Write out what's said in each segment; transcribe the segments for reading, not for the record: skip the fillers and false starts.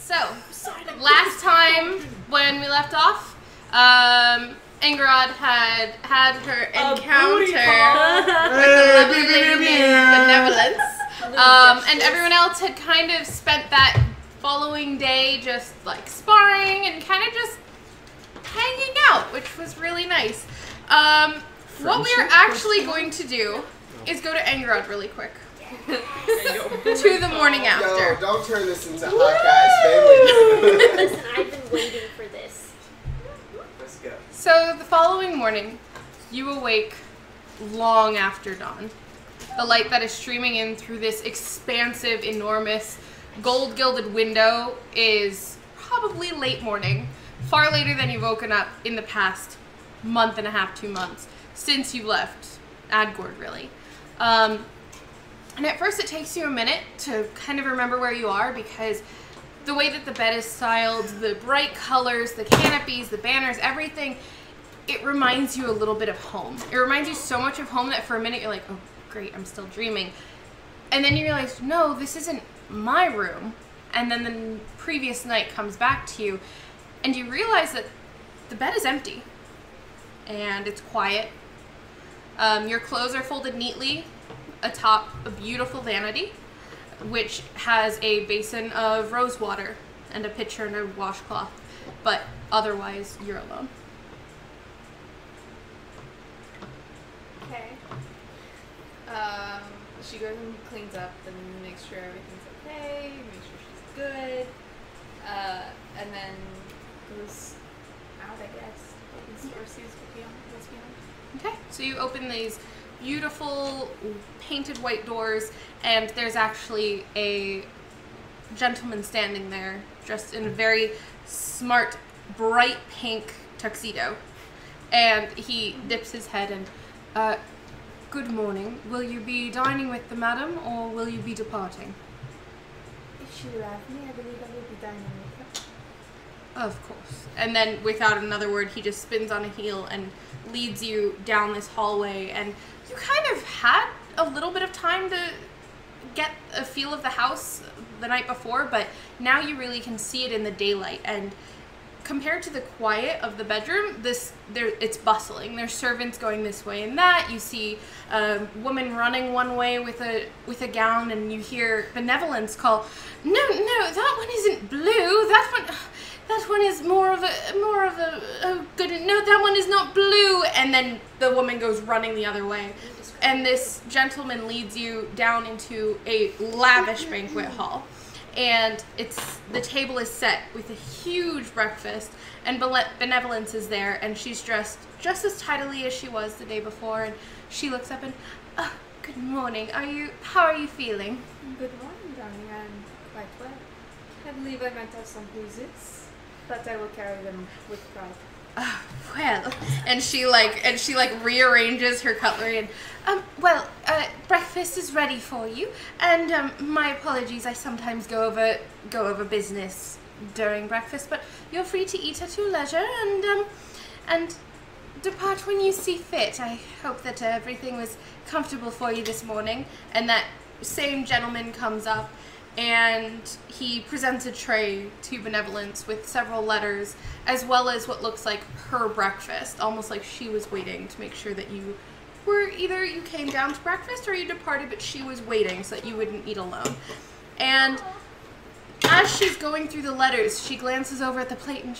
So, last time when we left off, Ingrod had her encounter with the lovely lady named Benevolence, and everyone else had kind of spent that following day just like sparring and kind of just hanging out, which was really nice. What we are actually going to do is go to Ingrod really quick. To the morning after. Yo, don't turn this into Hawkeye's family. Listen, I've been waiting for this. Let's go. So the following morning, you awake long after dawn. The light that is streaming in through this expansive, enormous, gold-gilded window is probably late morning, far later than you've woken up in the past month and a half, 2 months, since you left Adgord, really. And at first it takes you a minute to kind of remember where you are, because the way that the bed is styled, the bright colors, the canopies, the banners, everything, it reminds you a little bit of home. It reminds you so much of home that for a minute you're like, oh great, I'm still dreaming. And then you realize, no, this isn't my room. And then the previous night comes back to you and you realize that the bed is empty and it's quiet. Your clothes are folded neatly atop a beautiful vanity, which has a basin of rose water and a pitcher and a washcloth, but otherwise you're alone. Okay. She goes and cleans up and makes sure everything's okay, makes sure she's good, and then goes out, I guess. Opens the door, sees what's beyond. Okay, so you open these beautiful painted white doors, and there's actually a gentleman standing there dressed in a very smart, bright pink tuxedo. And he dips his head and, good morning. Will you be dining with the madam, or will you be departing? If she will have me, I believe I will be dining with her. Of course. And then, without another word, he just spins on a heel and leads you down this hallway, and you kind of had a little bit of time to get a feel of the house the night before, but now you really can see it in the daylight. And compared to the quiet of the bedroom, it's bustling. There's servants going this way and that. You see a woman running one way with a gown, and you hear Benevolence call, "No, that one isn't blue. That one is more of a oh good, no, that one is not blue." And then the woman goes running the other way. And this gentleman leads you down into a lavish banquet hall. And the table is set with a huge breakfast, and Benevolence is there, and she's dressed just as tidily as she was the day before, and she looks up and, oh, good morning. How are you feeling? Good morning, darling. I'm quite well. I believe I might have some bruises, but I will carry them with pride. Well, and she rearranges her cutlery and, breakfast is ready for you, and my apologies, I sometimes go over business during breakfast, but you're free to eat at your leisure and depart when you see fit. I hope that everything was comfortable for you this morning. And that same gentleman comes up, and he presents a tray to Benevolence with several letters, as well as what looks like her breakfast, almost like she was waiting to make sure that you were either you came down to breakfast or you departed, but she was waiting so that you wouldn't eat alone. And as she's going through the letters, she glances over at the plate and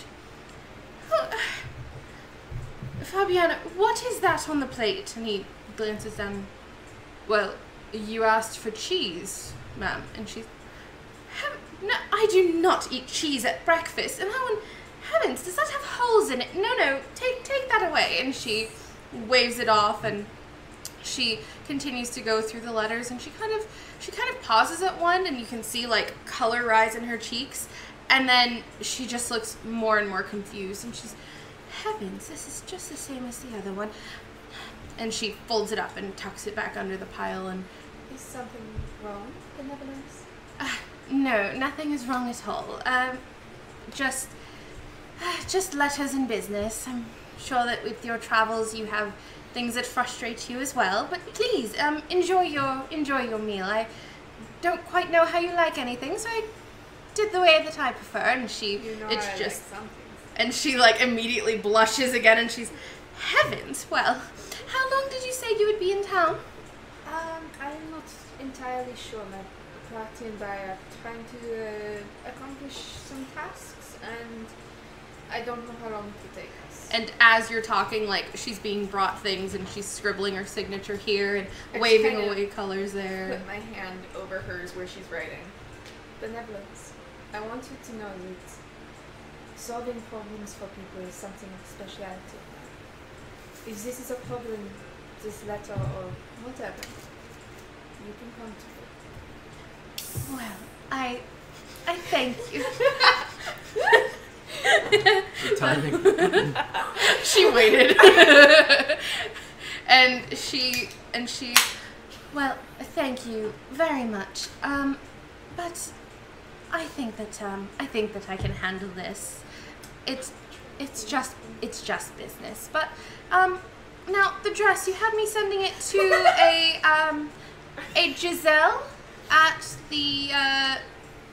Fabiana, what is that on the plate? And he glances down. Well, you asked for cheese, ma'am. And she's, no, I do not eat cheese at breakfast. And that one, heavens, does that have holes in it? No, take that away. And she waves it off, and she continues to go through the letters, and she kind of pauses at one, and you can see like color rise in her cheeks, and then she just looks more and more confused, and she's, heavens, this is just the same as the other one. And she folds it up and tucks it back under the pile. And is something wrong, Benevolence? No, nothing is wrong at all. Just letters and business. I'm sure that with your travels you have things that frustrate you as well. But please, enjoy your meal. I don't quite know how you like anything, so I did the way that I prefer, and she, You know it's I just, like some things. and she like immediately blushes again, and she's, heavens, well, how long did you say you would be in town? I'm not entirely sure. My party and I are trying to accomplish some tasks, and I don't know how long it will take us. And as you're talking, like, she's being brought things, and she's scribbling her signature here, and I waving kind of away colors there. Put my hand over hers where she's writing. Benevolence. I want you to know that solving problems for people is something of speciality. If this is a problem, this letter or whatever, you can come to me. Well, I thank you. The timing. She waited. and she, well, thank you very much. But I think that I can handle this. It's just business. But, now the dress, you had me sending it to a Giselle at the,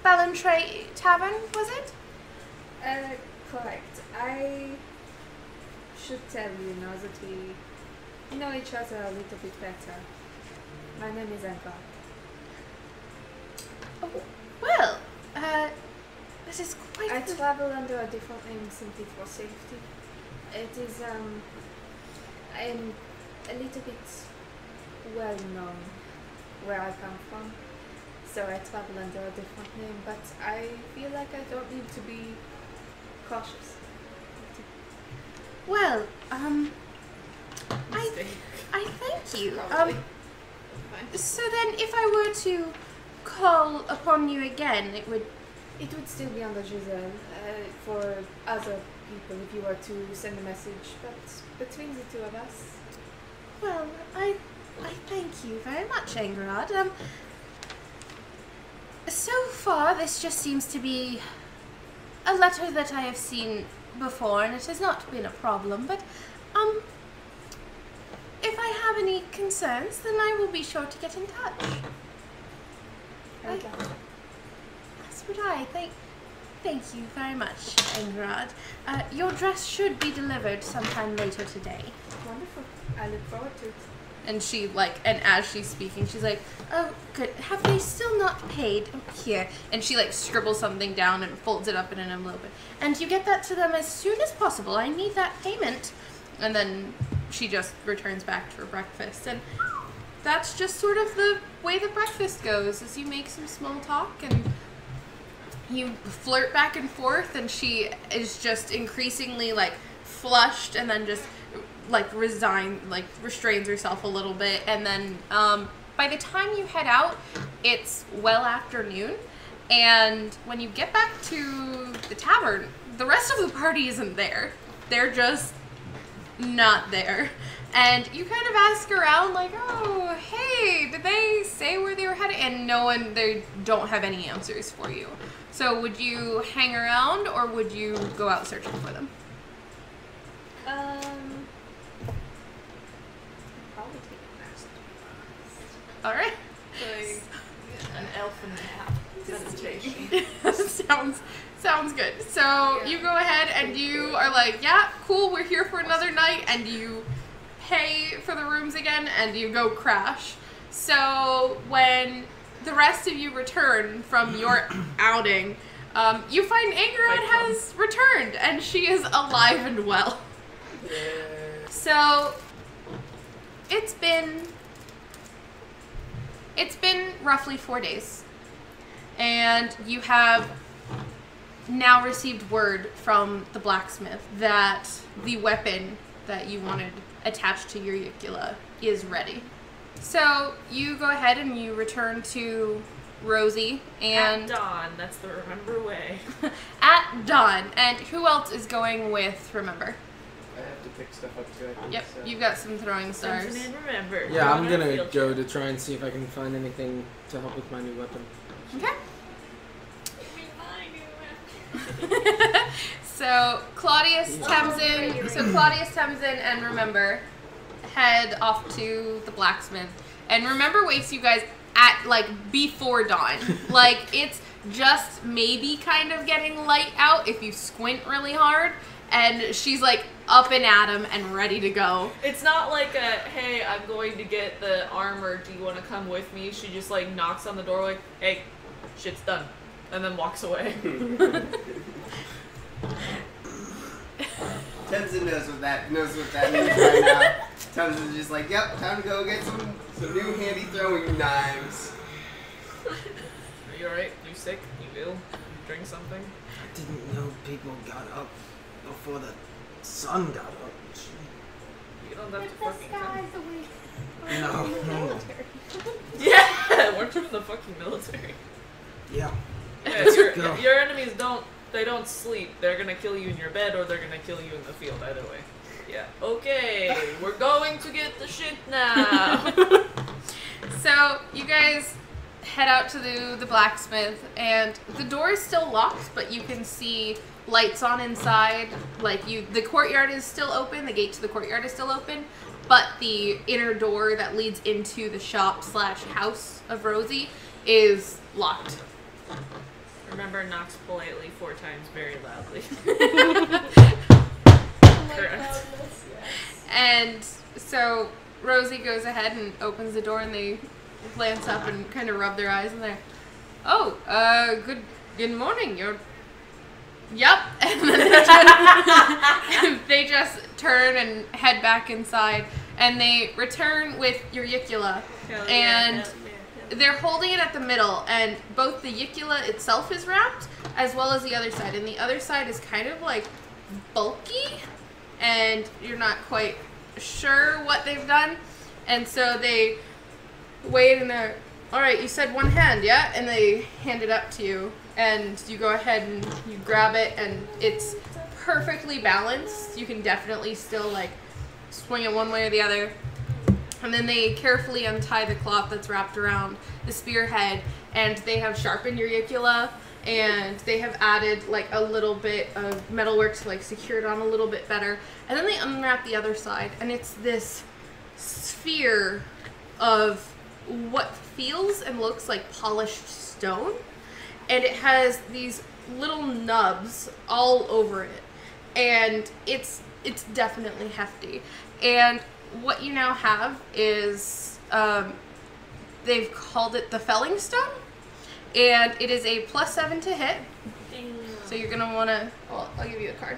Ballantrae Tavern, was it? Correct. I should tell you now that we know each other a little bit better. My name is Anka. Oh, well, this is quite... I travel under a different name simply for safety. It is, I'm a little bit well known where I come from, so I travel under a different name, but I feel like I don't need to be cautious. Well, I thank you. Probably. So then if I were to call upon you again, it would... It would still be under Giselle for other people if you were to send a message, but between the two of us. Well, I thank you very much, Angerard. So far, this just seems to be a letter that I have seen before, and it has not been a problem, but, if I have any concerns, then I will be sure to get in touch. Okay. That's what I think. Thank you very much, Angerard. Your dress should be delivered sometime later today. Wonderful. I look forward to it. And she, like, and as she's speaking, she's like, oh, good. Have they still not paid? Oh, here. And she, like, scribbles something down and folds it up in an envelope. And you get that to them as soon as possible. I need that payment. And then she just returns back to her breakfast. And that's just sort of the way the breakfast goes, is you make some small talk and you flirt back and forth, and she is just increasingly, like, flushed and then just... like restrains herself a little bit, and then by the time you head out, it's well afternoon, and when you get back to the tavern, the rest of the party isn't there. They're just not there. And you kind of ask around, like, oh, hey, did they say where they were headed? And they don't have any answers for you. So would you hang around, or would you go out searching for them? Probably take a nest. All right. Like, An elf and a half meditation. Sounds good. So you go ahead and you are like, yeah, cool, we're here for another night, and you pay for the rooms again and you go crash. So when the rest of you return from your outing, you find Angerad has returned, and she is alive and well. So it's been roughly 4 days, and you have now received word from the blacksmith that the weapon that you wanted attached to your Ucula is ready. So you go ahead and you return to Rosie and At dawn, that's the remember way. at dawn. And who else is going with Remember? I have to pick stuff up too, I think. Yep, So. you've got some throwing stars. Something to remember. Yeah, I'm Going on a gonna field go trip. to try and see if I can find anything to help with my new weapon. Okay. So Claudius Temsin and Remember head off to the blacksmith, and Remember wakes you guys at like before dawn. Like it's just maybe kind of getting light out if you squint really hard. And she's like up and at him and ready to go. It's not like a, hey, I'm going to get the armor, do you want to come with me? She just like knocks on the door like, hey, shit's done. And then walks away. Tenzin knows what that means right now. Tenzin's just like, yep, time to go get some new handy throwing knives. Are you alright? You sick? You ill? You drink something? I didn't know people got up before the sun got up. You don't have to The fucking come. sky's awake. No. Yeah! Weren't you in the fucking military? Yeah. Yeah, Go. your enemies don't sleep. They're gonna kill you in your bed or they're gonna kill you in the field, either way. Yeah. Okay, we're going to get the shit now. So you guys head out to the blacksmith, and the door is still locked, but you can see lights on inside. Like the courtyard is still open. The gate to the courtyard is still open, but the inner door that leads into the shop / house of Rosie is locked. Remember, knocks politely 4 times, very loudly. Correct. And so Rosie goes ahead and opens the door, and they glance up and kind of rub their eyes, and they're, oh, good morning. Yep. And then they just turn and head back inside, and they return with your Yicula, and they're holding it at the middle, and both the Yicula itself is wrapped, as well as the other side, and the other side is kind of like bulky, and you're not quite sure what they've done, and so they wait, and they're, all right, you said one hand, yeah? And they hand it up to you, and you go ahead and you grab it, and it's perfectly balanced. You can definitely still like swing it one way or the other. And then they carefully untie the cloth that's wrapped around the spearhead, and they have sharpened your Yicula, and they have added like a little bit of metalwork to like secure it on a little bit better. And then they unwrap the other side, and it's this sphere of what feels and looks like polished stone, and it has these little nubs all over it, and it's definitely hefty. And what you now have is they've called it the Felling Stone, and it is a +7 to hit. So you're gonna wanna, well, I'll give you a card.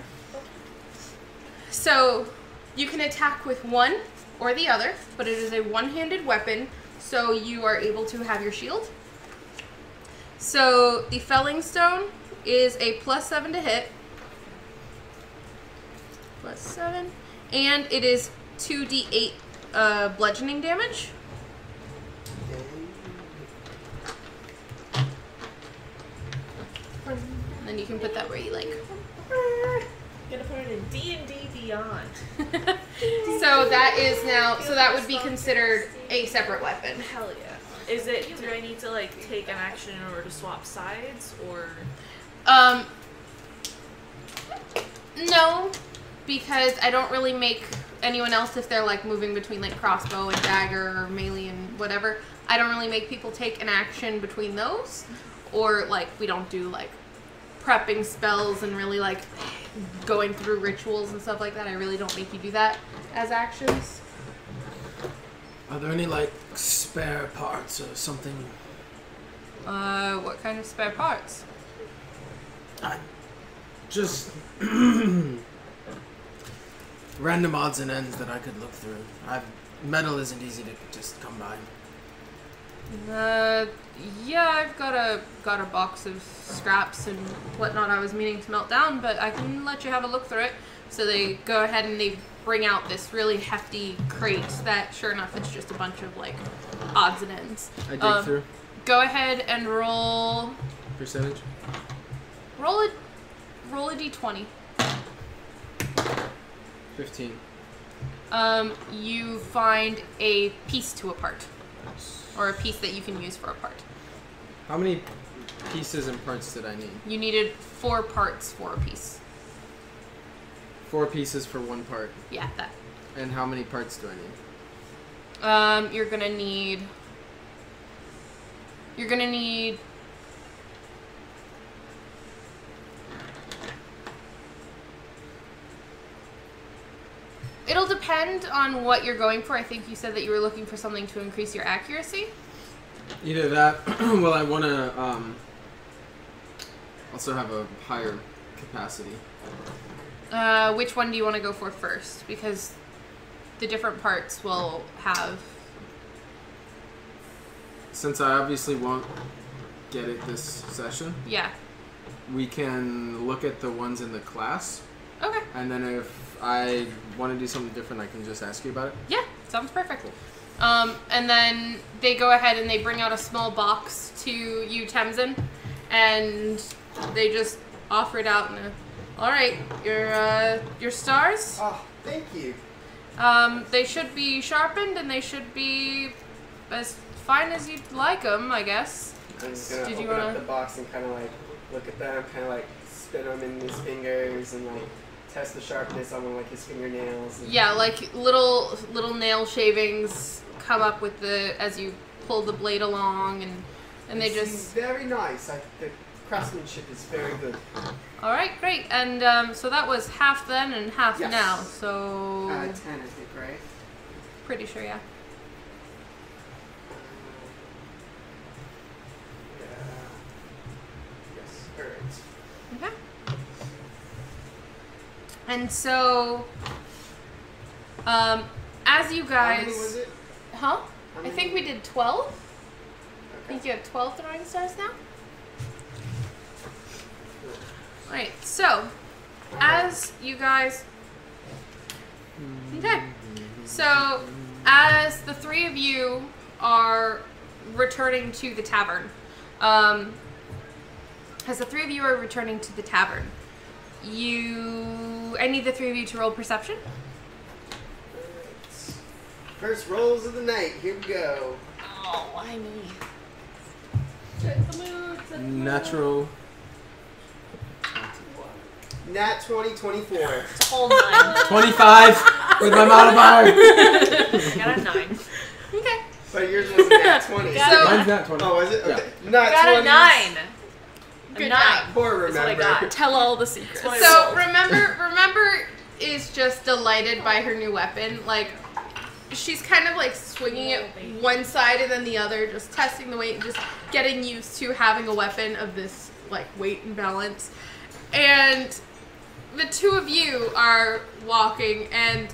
So you can attack with one or the other, but it is a one-handed weapon, so you are able to have your shield. So the Felling Stone is a +7 to hit. +7. And it is 2d8 bludgeoning damage. And then you can put that where you like. Gonna put it in D&D Beyond. So that is now, so that would be considered a separate weapon. Hell yeah. Is it, do I need to like take an action in order to swap sides, or? No, because I don't really make anyone else, if they're like moving between like crossbow and dagger or melee and whatever, I don't really make people take an action between those, or like we don't do like prepping spells and really like going through rituals and stuff like that. I really don't make you do that as actions. Are there any like spare parts or something? What kind of spare parts? Just random odds and ends that I could look through. Metal isn't easy to just come by. Yeah, I've got a box of scraps and whatnot I was meaning to melt down, but I can let you have a look through it. So they go ahead and they bring out this really hefty crate that, sure enough, it's just a bunch of like odds and ends. I dig through. Go ahead and roll. Percentage? Roll a d20. 15. You find a piece to a part. Or a piece that you can use for a part. How many pieces and parts did I need? You needed 4 parts for a piece. 4 pieces for one part. Yeah, that. And how many parts do I need? You're gonna need It'll depend on what you're going for. I think you said that you were looking for something to increase your accuracy. Either that, well, I want to also have a higher capacity. Which one do you want to go for first? Because the different parts will have... Since I obviously won't get it this session, Yeah. we can look at the ones in the class, Okay. and then if I want to do something different, I can just ask you about it. Yeah, sounds perfect. And then they go ahead and they bring out a small box to you, Temsin, and they just offer it out. And all right, your stars. Oh, thank you. They should be sharpened and they should be as fine as you'd like them, I guess. I'm just gonna Did you open wanna- up the box and kind of like look at them, kind of like spin them in his fingers and like test the sharpness on like his fingernails. And Yeah, like little nail shavings come up with as you pull the blade along, and they it just. seems very nice. The craftsmanship is very good. All right, great. And so that was half then and half Yes. now. So 10, I think, right? pretty sure, yeah. Yes. All right. Okay. And so, as you How guys, many was it? huh? How I many? think we did 12. I Okay. think you have 12 throwing stars now. Right. So, as you guys, okay. So, as the three of you are returning to the tavern, I need the three of you to roll perception. First rolls of the night. Here we go. Oh, why me? Natural. Nat 20, 24. It's a whole 9. 25 with my modifier. Got a 9. Okay. But yours was a nat 20. So- Mine's not 20. Oh, was it? Yeah. Okay. Nat Got 20. a 9. Good A 9. Poor That's what I remember. got. Tell all the secrets. That's So remember is just delighted by her new weapon. Like, she's kind of like swinging it one side and then the other, just testing the weight and just getting used to having a weapon of this like weight and balance. And the two of you are walking and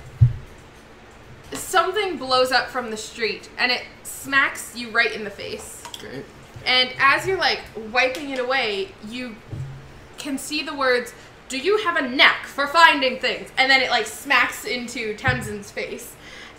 something blows up from the street and it smacks you right in the face. Great. And as you're like wiping it away, you can see the words, "Do you have a knack for finding things?" And then it like smacks into Temsin's face.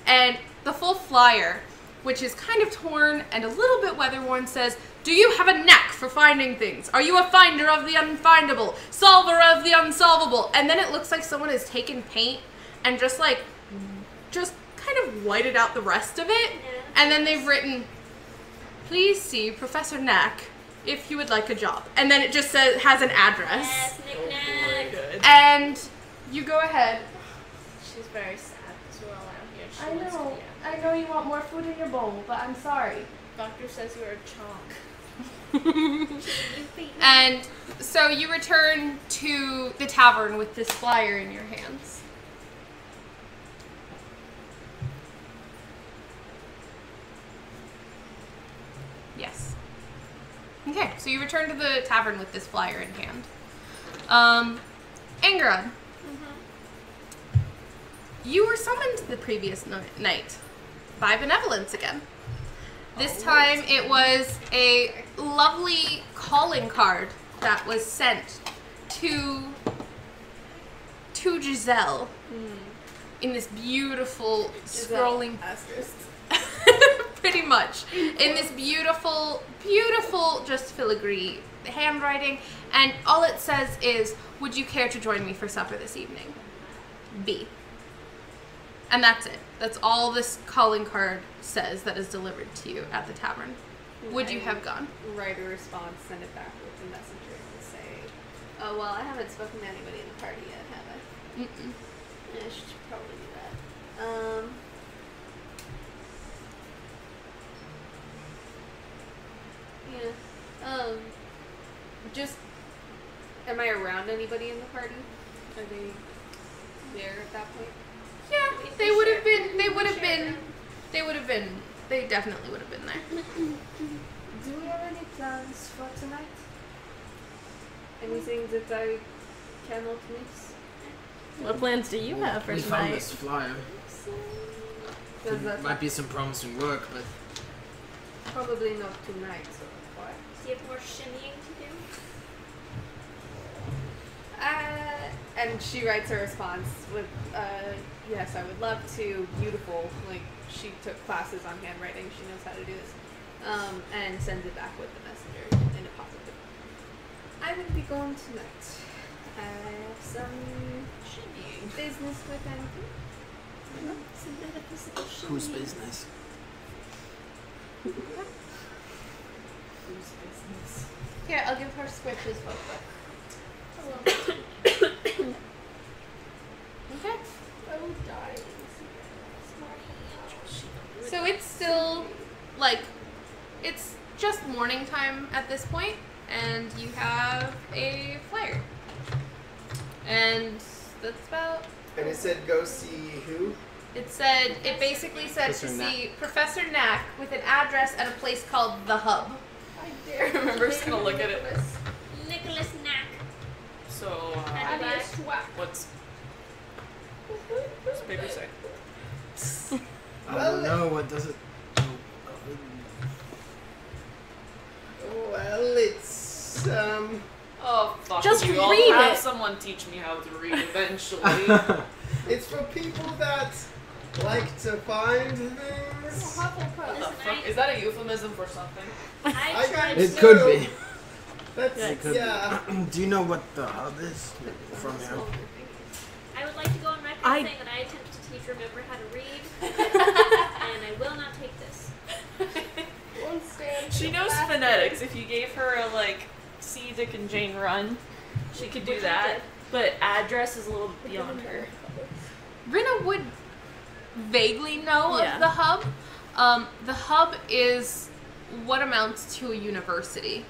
And the full flyer, which is kind of torn and a little bit weather-worn, says, "Do you have a knack for finding things? Are you a finder of the unfindable? Solver of the unsolvable?" And then it looks like someone has taken paint and just kind of whited out the rest of it. And then they've written, "Please see Professor Knack if you would like a job." And then it just has an address. Yes, knick-knack. Good. And you go ahead. She's very sad because we're all out here. She I wants to know. be out. I know you want more food in your bowl, but I'm sorry. Doctor says you're a chonk. And so you return to the tavern with this flyer in your hands. Yes. Okay, so you return to the tavern with this flyer in hand. Angerod, you were summoned the previous night by Benevolence again. This time it was a lovely calling card that was sent to Giselle in this beautiful scrolling pretty much in this beautiful just filigree handwriting, and all it says is, "Would you care to join me for supper this evening? B." And that's it. That's all this calling card says that is delivered to you at the tavern. Would you have gone? Write a response, send it back with the messenger to say, "Oh, well, I haven't spoken to anybody in the party yet, have I?" Mm-mm. Yeah, I should probably do that. Just, am I around anybody in the party? Are they there at that point? Yeah, they would have been. They would have been. They would have been. They definitely would have been there. Do we have any plans for tonight? Anything that I cannot miss? What plans do you have for We found tonight? this flyer. Does that Might be some promising work, but probably not tonight, so why? Do you have more shimmying to do? And she writes her response with, yes, I would love to, beautiful, like, she took classes on handwriting, she knows how to do this, and sends it back with the messenger in a positive. I will be going tonight. I have some business with anything. Some metaphysical shimmying. whose business? Whose business? Here, I'll give her switches real quick. Okay. I will die. So it's still like it's just morning time at this point, and you have a flyer, and that's about. And it said go see who? It basically said to Professor see Professor Knack with an address at a place called The Hub. I dare We're just gonna look at it. Nicholas Knack. So, How do you what's the paper say? I don't know. What does it? Well, it's Oh, fuck Just you. I'll read have it. someone teach me how to read eventually. it's for people that like to find things. What the fuck? Is that a euphemism for something? I tried It so could be. That's Yeah, it could be. yeah. Do you know what the hub is from here? I would like to go on record I- saying that I attempt to teach Remember how to read, and I will not take this. She knows phonetics. If you gave her a, like, C, Dick, and Jane run, she could do Which I that. did. But address is a little beyond her. Rinna would vaguely know Yeah. of the Hub. The Hub is what amounts to a university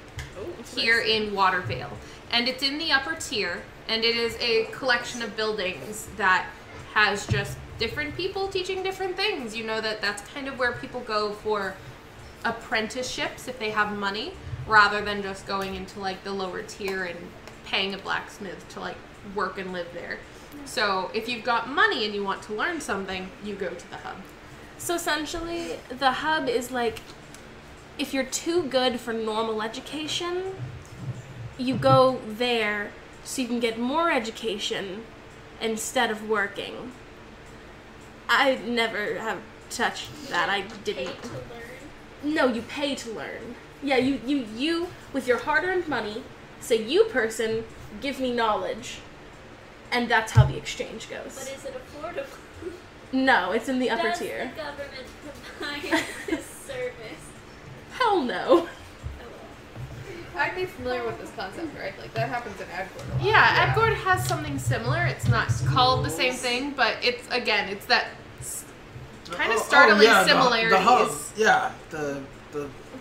here in Watervale, and it's in the upper tier, and it is a collection of buildings that has just different people teaching different things. You know that's kind of where people go for apprenticeships if they have money, rather than just going into like the lower tier and paying a blacksmith to like work and live there. So if you've got money and you want to learn something, you go to the Hub. So essentially, the hub is like, if you're too good for normal education, you go there so you can get more education instead of working. I never have touched that. I Pay didn't. to learn. No, you pay to learn. Yeah, you with your hard-earned money, say, you person, give me knowledge. And that's how the exchange goes. But is it affordable? No, it's in the upper Does tier. the government provide this service? Hell no. Oh, well. I'd be familiar with this concept, right? Like, that happens in Adcord a lot. Yeah, Edgord has something similar. It's not called the same thing, but it's that kind of startling yeah, similarities. The hub. Yeah, the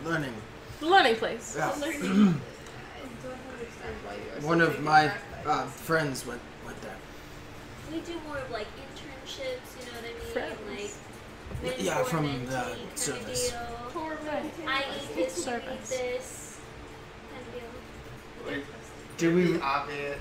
learning. The learning place. Yeah. I don't understand why you are One so of taken my aback by this. friends went there. We do more of like internships, you know what I mean? Friends. Like Yeah, mentor, from mentee the kind service. Of deal. I eat this, you eat this kind of deal. Do we obvious?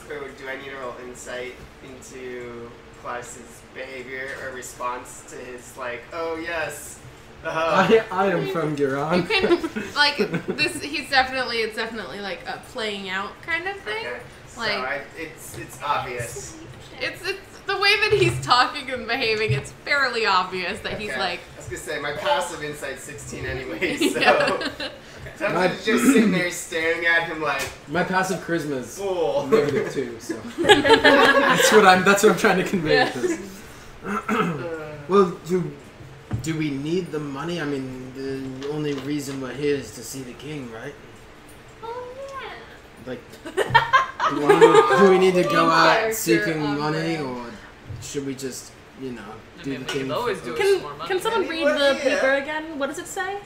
So do I need a roll insight into Klaus's behavior or response to his like, oh yes, the hub? I am from You Giron. can like this. It's definitely like a playing out kind of thing. Okay. Like It's obvious. it's the way that he's talking and behaving. It's fairly obvious that he's Okay. like. I was gonna say my passive insight's 16 anyway, so Yeah. Sometimes just sitting there staring at him like My passive charisma is fool. -2, so that's what I'm trying to convey Yeah. with this. Well, do we need the money? I mean, the only reason we're here is to see the king, right? Oh yeah. Like, do we need to go out Character seeking on money, brand. or should we just, I do mean, the we thing? could always for- do it. Can more money. can someone Maybe read we're the here. paper again? What does it say?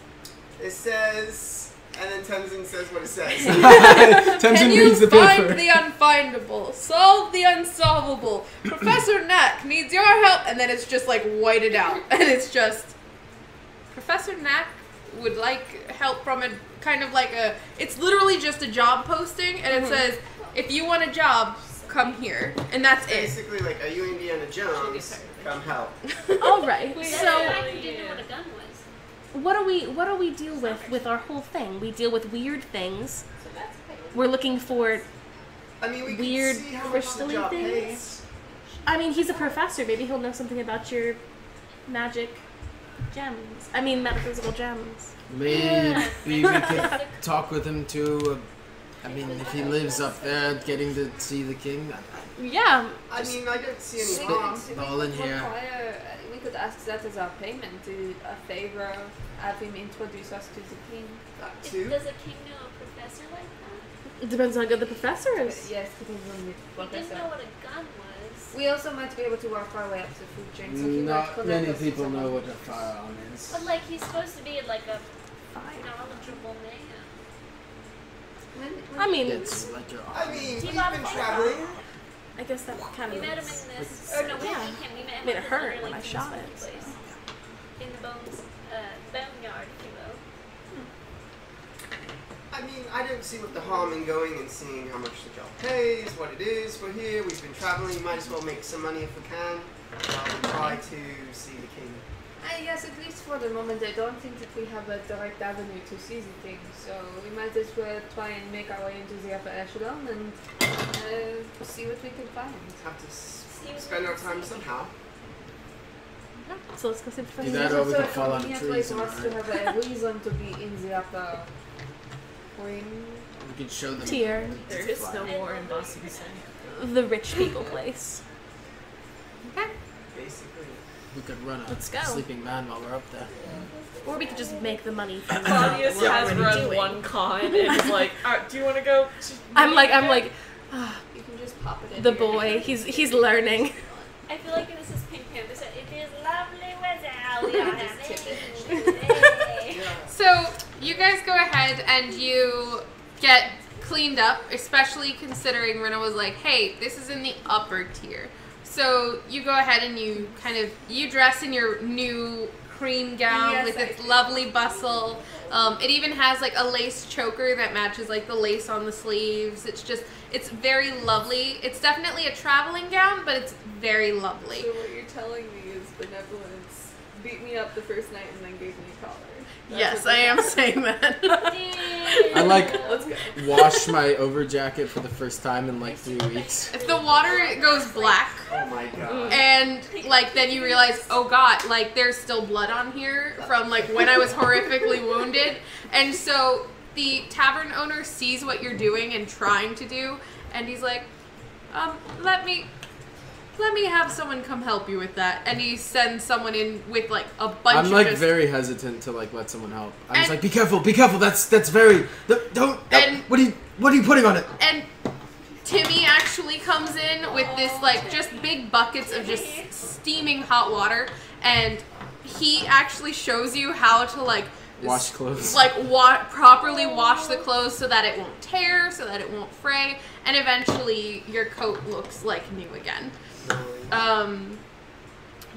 It says And then Tenzin says what it says. Can Tenzin you reads the find paper. the unfindable? Solve the unsolvable. Professor Knack needs your help. And then it's just like whited out. And it's just, Professor Knack would like help from a kind of like a, it's literally just a job posting. And it says, if you want a job, come here. And that's it. Basically, like, are you Indiana Jones? Come help. All right. That's So the fact you didn't know what a gun was. what do we deal with our whole thing? We deal with weird things. We're looking for. I mean, we Weird can see how much the crystally job things? pays. I mean, he's a professor. Maybe he'll know something about your magic gems. I mean, metaphysical gems. Maybe we could talk with him too. I mean, if he lives up there, getting to see the king. Yeah. I mean, I don't see any Spit harm. all in here. We could ask that as our payment to a favor of having him introduce us to the king. That too. Does a king know a professor like that? It depends on how good the professor is. Yes, depends on the He didn't know professor. what a gun was. We also might be able to work our way up the food chain. So he might Not connect many us to people someone. know what a firearm is. But like he's supposed to be like a knowledgeable man. I mean, It's like your I mean, He we've got been fired. traveling. I guess that kind We of met him makes. in this. Or no, we Yeah. didn't meet him. We met him I mean, it at this hurt other, when I like, shot small it, so. place. In the boneyard, if you will. I mean, I don't see what the harm in going and seeing how much the job pays, what it is. We're here, we've been traveling, might as well make some money if we can. We'll try to see the king. Yes, at least for the moment, I don't think that we have a direct avenue to see the thing. So we might as well try and make our way into the upper echelon and see what we can find. Have to spend our time somehow. So let's go see the Do professor. that or we also could fall out of convenient way trees. for us to have a reason to be in the upper wing. We could show them. Tier. There is no more in Bossy The rich people place. Basically. We could run a Let's go. sleeping man while we're up there. Or we could just make the money from the Claudius we're has already run doing. one con and is like, do you want to go? I'm like, You can just pop it in. the here. boy. He's learning. I feel like this is Pink Panther. So it is lovely weather. We are Just having. So you guys go ahead and you get cleaned up, especially considering Rena was like, hey, this is in the upper tier. So you go ahead and you you dress in your new cream gown Yes, with I its do. lovely bustle. It even has like a lace choker that matches like the lace on the sleeves. It's very lovely. It's definitely a traveling gown, but it's very lovely. So what you're telling me is Benevolence beat me up the first night and then gave me a collar. That's Yes, what I am saying that. I like Let's go. wash my over jacket for the first time in like 3 weeks. If the water goes black, Oh my god. and like then you realize, oh god, like there's still blood on here from like when I was horrifically wounded, and so the tavern owner sees what you're doing and trying to do, and he's like, let me have someone come help you with that, and he sends someone in with like a bunch I'm of like just, very hesitant to like let someone help. I'm just And- like, be careful. That's very. Don't. And- what are you putting on it? and Timmy actually comes in with this like just big buckets of just steaming hot water, and he actually shows you how to like Wash clothes. like properly wash the clothes so that it won't tear, so that it won't fray, and eventually your coat looks like new again.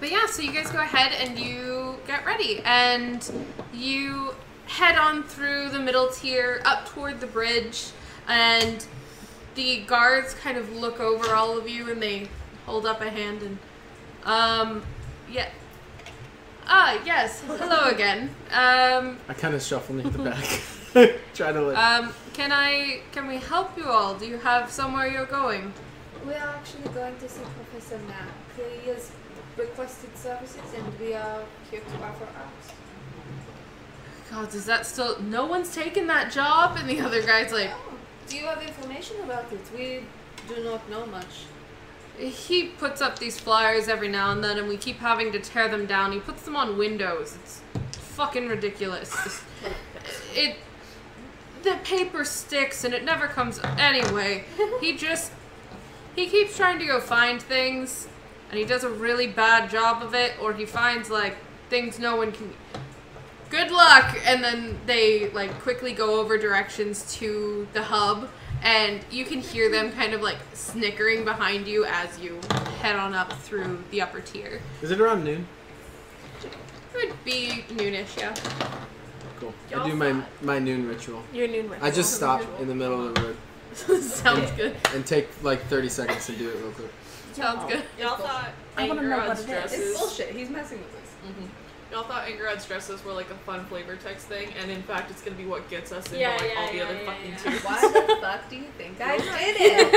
But yeah, so you guys go ahead and you get ready, and you head on through the middle tier up toward the bridge, and the guards kind of look over all of you and they hold up a hand and yeah. Yes, hello again. I kind of shuffle near the back. Try to like. Can we help you all? Do you have somewhere you're going? We are actually going to see Professor Knack. He has requested services and we are here to offer ours. God, is that still... No one's taken that job? And the other guy's like... Do you have information about it? We do not know much. He puts up these flyers every now and then and we keep having to tear them down. He puts them on windows. It's fucking ridiculous. The paper sticks and it never comes... Anyway, he keeps trying to go find things and he does a really bad job of it, or he finds like things no one can... good luck, and then they like quickly go over directions to the hub, and you can hear them kind of like snickering behind you as you head on up through the upper tier. Is it around noon? It would be noonish, yeah. Cool. Y'all I do my noon ritual. Your noon ritual. I just stop in the middle of the road Sounds good. and take like 30 seconds to do it real quick. Sounds good. Y'all thought I wanna know what Angerod's it is. dresses. It's bullshit. He's messing with us. Y'all thought Angerod's dresses were like a fun flavor text thing, and in fact, it's gonna be what gets us into Yeah, like yeah, all the yeah, other yeah, fucking yeah. tiers. Why the fuck do you think I did it?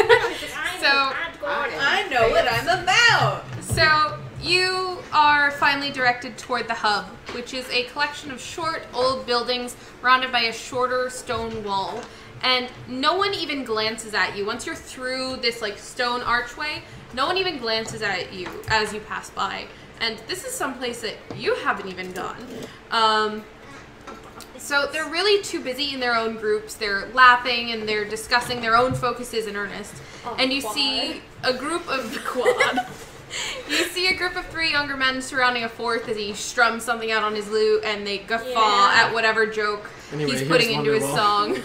I know what I'm about. So you are finally directed toward the hub, which is a collection of short, old buildings surrounded by a shorter stone wall. And no one even glances at you. Once you're through this like stone archway, no one even glances at you as you pass by. And this is someplace that you haven't even gone. So they're really too busy in their own groups. They're laughing and they're discussing their own focuses in earnest. And you see a group of You see a group of 3 younger men surrounding a 4th as he strums something out on his lute, and they guffaw at whatever joke Anyway, he's putting into his song.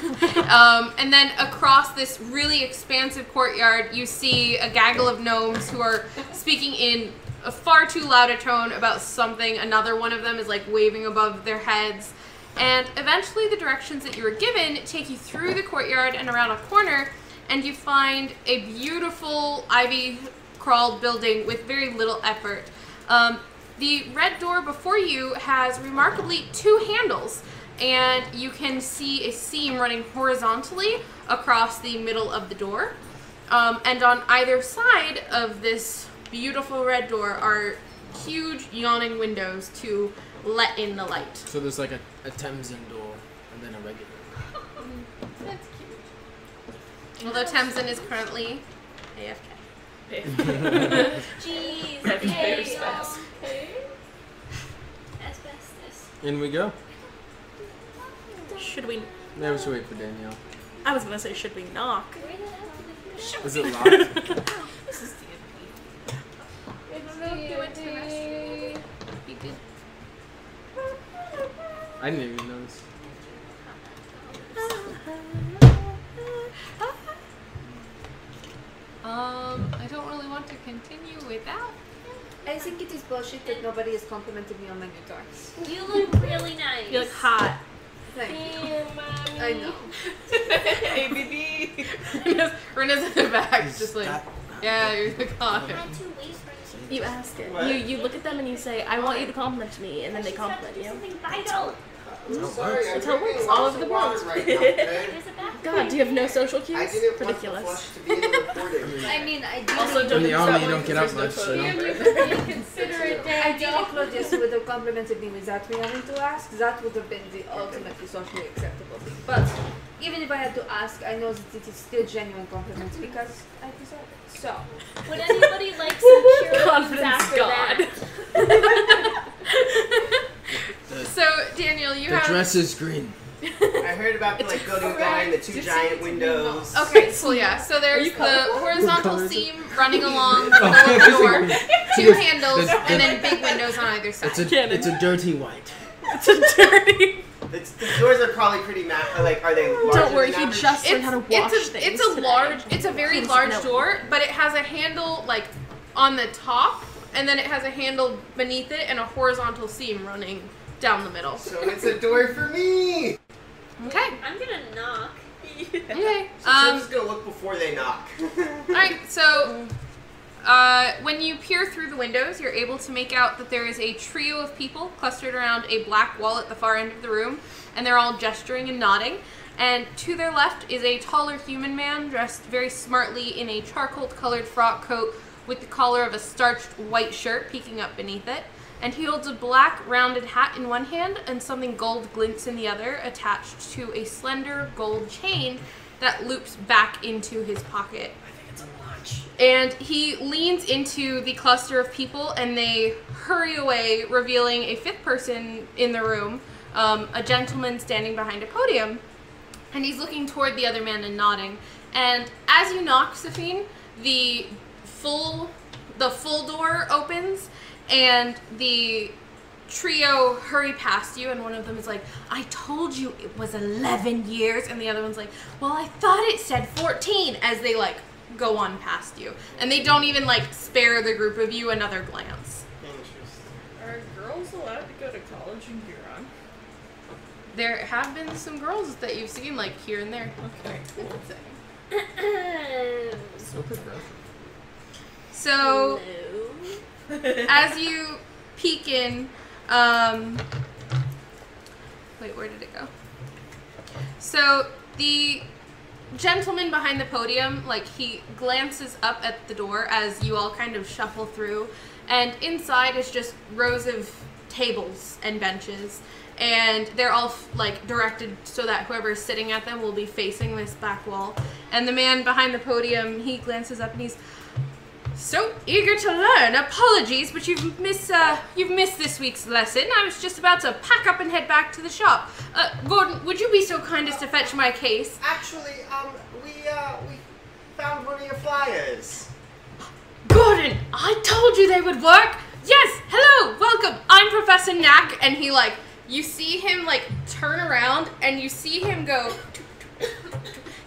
And then across this really expansive courtyard, you see a gaggle of gnomes who are speaking in a far too loud a tone about something. Another one of them is like waving above their heads. And eventually the directions that you were given take you through the courtyard and around a corner, and you find a beautiful ivy crawled building with very little effort. The red door before you has remarkably 2 handles, and you can see a seam running horizontally across the middle of the door. And on either side of this beautiful red door are huge yawning windows to let in the light. So there's like a Thamesin door and then a regular. That's cute. Although Thamesin is currently AFK. Jeez. That's hey, very fast. asbestos. In we go. Should we? Maybe we should wait for Danielle. I was gonna say, should we knock? Is it locked? This is I didn't even notice. I don't really want to continue without. I think it is bullshit that nobody has complimented me on my new toys. You look really nice. You look hot. Thank you. Damn, mommy. I know. ABB. Rena's in the back, Is just like, that- yeah, you're the I god. had 2 wafers. You ask it. What? You look at them and you say, "I want you to compliment me," and then they compliment you. Something vital. I'm sorry, I'm That's how it drinking works lots all over of the water world. right now, okay? There's a bathroom. God, do you have no social I cues? didn't Ridiculous. want the flush to be in the recording. I mean, ideally, Also, In don't the use army, that you one don't get 'cause up there's much, no so toilet. don't. ideally Claudius would have complimented me without me having to ask. That would have been the ultimately socially acceptable thing. But even if I had to ask, I know that it is still genuine compliments because I deserve it. So, Would anybody like some cure Confidence after God. that? So, Daniel, you The have... dress is green. I heard about the like building behind the 2 giant windows. Okay, cool, yeah. So there's the horizontal colors seam running along the middle of the door, 2 handles, and then big windows on either side. It's a dirty white. It's a dirty. The doors are probably pretty like, are they larger Don't worry, than he average? just learned how to wash things. It's a very large door, but it has a handle like on the top, and then it has a handle beneath it and a horizontal seam running down the middle. So it's a door for me! Okay. I'm gonna knock. Okay. So I'm just gonna look before they knock. Alright, so when you peer through the windows, you're able to make out that there is a trio of people clustered around a black wall at the far end of the room, and they're all gesturing and nodding. And to their left is a taller human man dressed very smartly in a charcoal-colored frock coat with the collar of a starched white shirt peeking up beneath it. And he holds a black rounded hat in one hand and something gold glints in the other, attached to a slender gold chain that loops back into his pocket. And he leans into the cluster of people, and they hurry away, revealing a 5th person in the room, a gentleman standing behind a podium. And he's looking toward the other man and nodding. And as you knock, Safine, the full door opens, and the trio hurry past you, and one of them is like, I told you it was 11 years, and the other one's like, well, I thought it said 14, as they, like, go on past you. And they don't even, like, spare the group of you another glance. Interesting. Are girls allowed to go to college in Huron? There have been some girls that you've seen, like, here and there. Okay, cool. So progressive. So, as you peek in, wait, where did it go? So, the gentleman behind the podium, like, he glances up at the door as you all kind of shuffle through, and inside is just rows of tables and benches, and they're all, like, directed so that whoever's sitting at them will be facing this back wall. And the man behind the podium, he glances up and he's, so eager to learn. Apologies, but you've missed this week's lesson. I was just about to pack up and head back to the shop. Gordon, would you be so kind as to fetch my case? Actually, we found one of your flyers. Gordon, I told you they would work. Yes, hello, welcome. I'm Professor Knack, and he, like, you see him, like, turn around, and you see him go,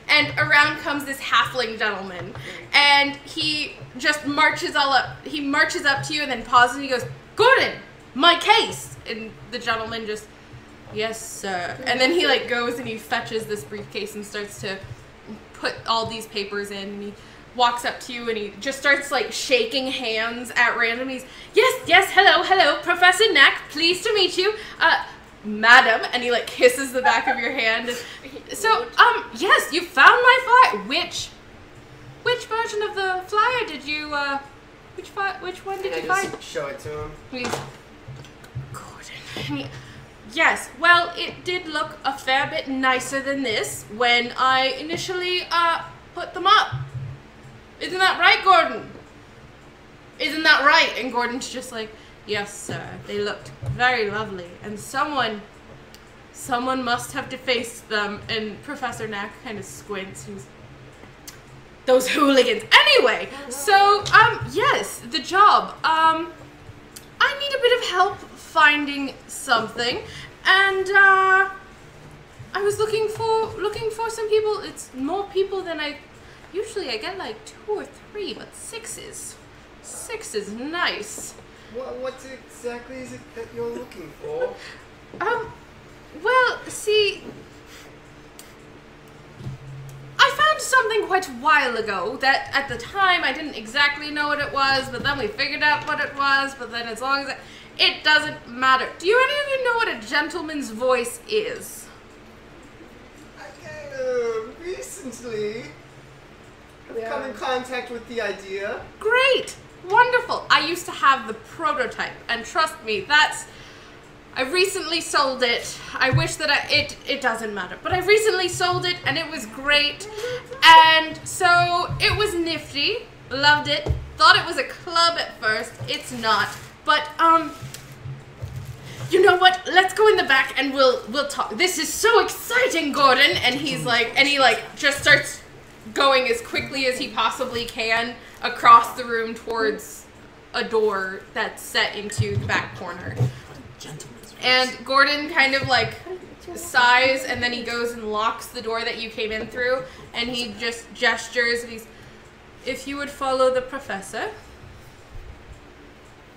and around comes this halfling gentleman, and he just marches up to you and then pauses and he goes, Gordon, my case! And the gentleman just, yes, sir. And then he, like, goes and he fetches this briefcase and starts to put all these papers in, and he walks up to you and he just starts, like, shaking hands at random. He's, yes, hello, Professor Knack, pleased to meet you. Madam, and he, like, kisses the back of your hand. So, yes, you found my flyer. Which version of the flyer did you, which one did you find? Just show it to him. He's, Gordon. Yes, well, it did look a fair bit nicer than this when I initially, put them up. Isn't that right, Gordon? Isn't that right? And Gordon's just like, yes, sir. They looked very lovely. And someone must have defaced them. And Professor Knack kind of squints. He's, those hooligans. Anyway, so, yes, the job. I need a bit of help finding something. And, I was looking for some people. It's more people than usually I get like 2 or 3, but 6 is nice. What exactly is it that you're looking for? Well, see, I found something quite a while ago that at the time I didn't exactly know what it was, but then we figured out what it was, but then as long as it doesn't matter. Do any of you know what a gentleman's voice is? Recently, I've come in contact with the idea. Great! Wonderful! I used to have the prototype, and trust me, I recently sold it. I wish that it doesn't matter, but I recently sold it, and it was great, and so it was nifty, loved it, thought it was a club at first, it's not, but, you know what, let's go in the back and we'll talk. This is so exciting, Gordon, and he's like, and he, like, just starts going as quickly as he possibly can across the room towards a door that's set into the back corner. And Gordon kind of, like, sighs, and then he goes and locks the door that you came in through, and he just gestures, and he's, if you would follow the professor.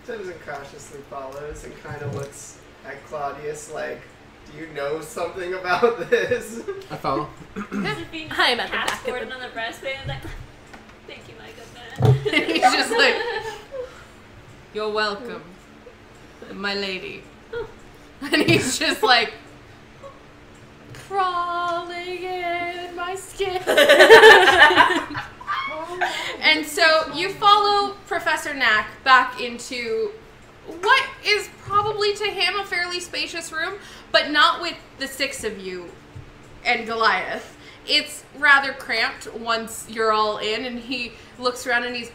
Turns and cautiously follows and kind of looks at Claudius like, do you know something about this? I follow. I'm at the back of Gordon the... on the breastband. Like, thank you, my good man. And he's just like, you're welcome, my lady. And he's just like, crawling in my skin. And so you follow Professor Knack back into what is probably to him a fairly spacious room, but not with the 6 of you and Goliath. It's rather cramped once you're all in, and he looks around and he's,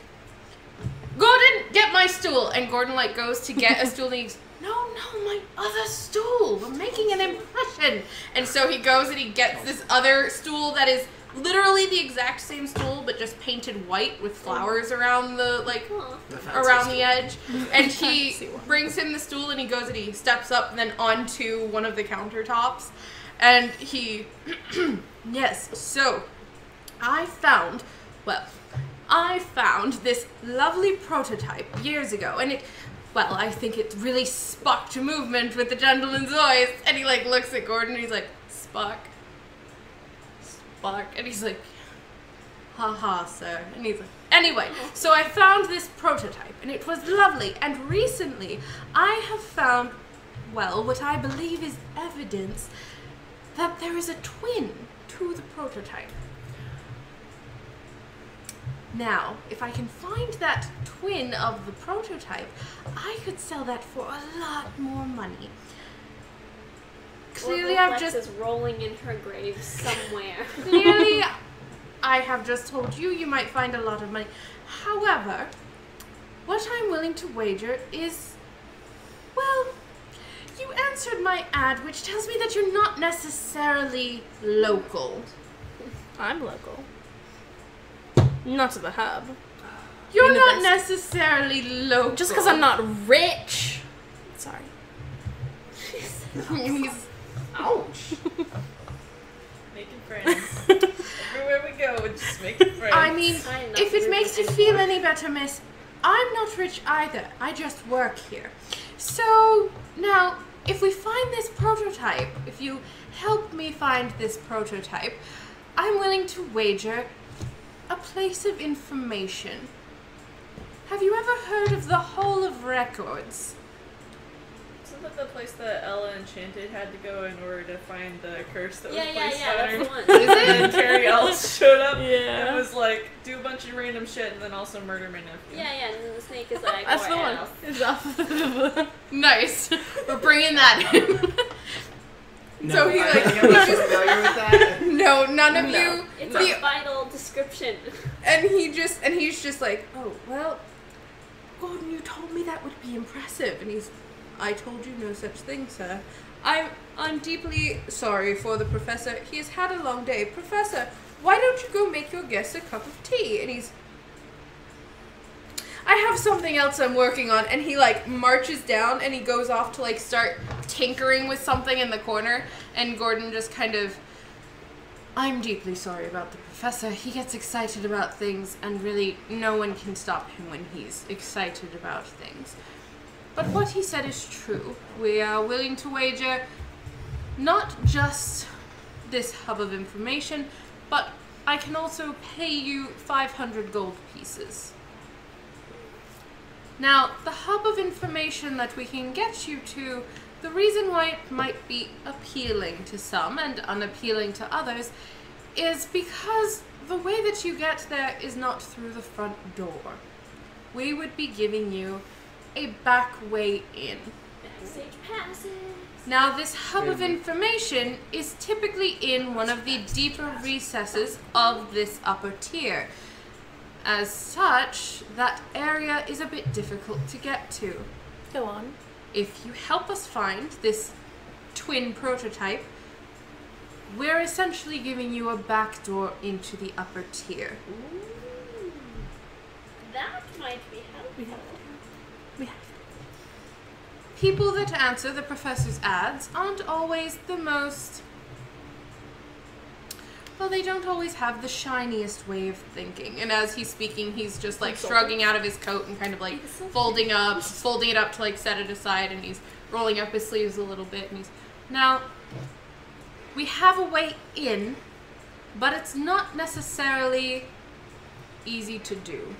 Gordon, get my stool. And Gordon, like, goes to get a stool, and he's, no, my other stool. We're making an impression. And so he goes and he gets this other stool that is literally the exact same stool, but just painted white with flowers around the, like, around the edge. And he brings him the stool, and he goes and he steps up and then onto one of the countertops. And he, yes, so I found this lovely prototype years ago, and I think it really sparked movement with the gentleman's voice. And he, like, looks at Gordon, and he's like, Spark. And he's like, haha, sir. And he's like, anyway, so I found this prototype, and it was lovely. And recently, I have found, what I believe is evidence that there is a twin to the prototype. Now, if I can find that twin of the prototype, I could sell that for a lot more money. Clearly, I've just is rolling in her grave somewhere. Clearly, I have just told you you might find a lot of money. However, what I'm willing to wager is, you answered my ad, which tells me that you're not necessarily local. I'm local. Not to the hub. You're not necessarily local. Just because I'm not rich. Sorry. Ouch. Making friends. Everywhere we go, we're just making friends. I mean, if it makes you feel any better, miss, I'm not rich either. I just work here. So, now, if we find this prototype, if you help me find this prototype, I'm willing to wager a place of information. Have you ever heard of the Hall of Records? Isn't that the place that Ella Enchanted had to go in order to find the curse that was placed that's on the her? one. And then Carrie Ellis showed up Yeah. and was like, do a bunch of random shit and then also murder my nephew. Yeah, and then the snake is like, That's the "What one. else?" It's off. Nice. We're bringing that in. No, So he, Are like, you familiar with that? no, none of No. you. It's The- a vital description. And he's just like, oh, well, Gordon, you told me that would be impressive. And I told you no such thing, sir. I'm deeply sorry for the professor. He has had a long day. Professor, why don't you go make your guest a cup of tea? And I have something else I'm working on. And he, like, marches down and he goes off to, like, start tinkering with something in the corner. And Gordon just kind of, I'm deeply sorry about the professor. He gets excited about things, and really no one can stop him when he's excited about things. But what he said is true. We are willing to wager not just this hub of information, but I can also pay you 500 gold pieces. Now, the hub of information that we can get you to, the reason why it might be appealing to some and unappealing to others is because the way that you get there is not through the front door. We would be giving you a back way in. Backstage passes. Now, this hub of information is typically in one of the deeper recesses of this upper tier. As such, that area is a bit difficult to get to. Go on. If you help us find this twin prototype, we're essentially giving you a back door into the upper tier. Ooh. That might be helpful. We have. People that answer the professor's ads aren't always the most... Well, they don't always have the shiniest way of thinking. And as he's speaking, he's just like shrugging out of his coat and kind of like folding it up to like set it aside, and he's rolling up his sleeves a little bit, and he's... Now, we have a way in, but it's not necessarily easy to do.